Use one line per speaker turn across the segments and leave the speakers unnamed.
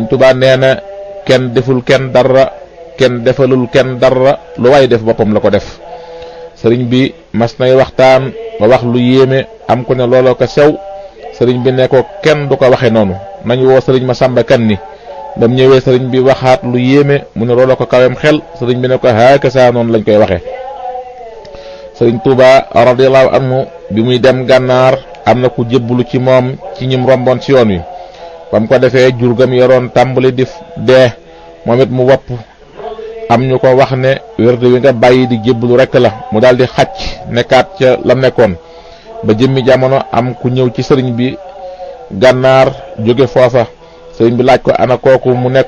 Tuubaa nee na kenn deful kenn dara kenn defalul kenn dara lu waay def boppam la ko def. sëriñ bi mas nay waxtaan ba wax lu yéeme am ko ne looloo ko sew sëriñ bi ne ko kenn du ko waxe noonu nañu woo sëriñ Masamba Kan ni bam ñëwee sëriñ bi waxaat lu yéeme mu ne looloo ko kawem xel sëriñ bi ne ko haaka saa noonu lañ koy waxe sëriñ Tuubaa radiyallahu anhu bi muy dem gànnaar am na ku jébbalu ci moom ci ñim romboon ci yoon wi bam ko defee jurgam yoroon tàmbali di dee moom it mu wopp am ñu ko wax ne wérde wi nga bàyyi di jébbalu rekk la mu daal di xàcc nekkaat ca la nekkoon ba jëmmi jamono am ku ñëw ci sëriñ bi gànnaar jóge foofa sëriñ bi laaj ko ana kooku mu ne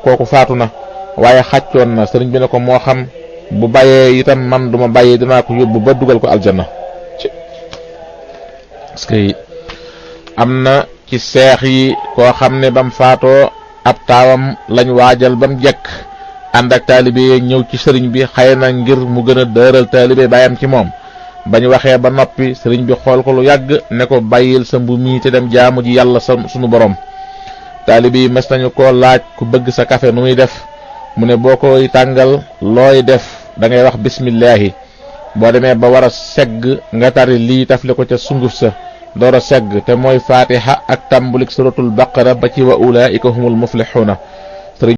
kooku faatu na waaye xàccoon na sëriñ bi ne ko moo xam bu bàyyee itam man duma bàyyee dinaa ko yóbbu ba dugal ko aljanna. parce que am na ci seex yi koo xam ne bam faatoo ab taawam lañ waajal bam jekk ànd ak taalibe ñëw ci sëriñ bi xëy na ngir mu gën a dëral taalibe bàyyam ci moom bañ waxee ba noppi sëriñ bi xool ko lu yàgg ne ko bàyyil sa mbu mii te dem jaamu ji yàlla sunu borom. taalibe yi mas nañu ko laaj ku bëgg sa café nu muy def mu ne boo koy tàngal looy def da ngay wax bismillahi boo demee ba war a segg nga tari lii tafle ko ca sunguf sa door a segg te mooy fatiha ak tàmbulik suratul baqara ba ci wa ulaika humul muflixuuna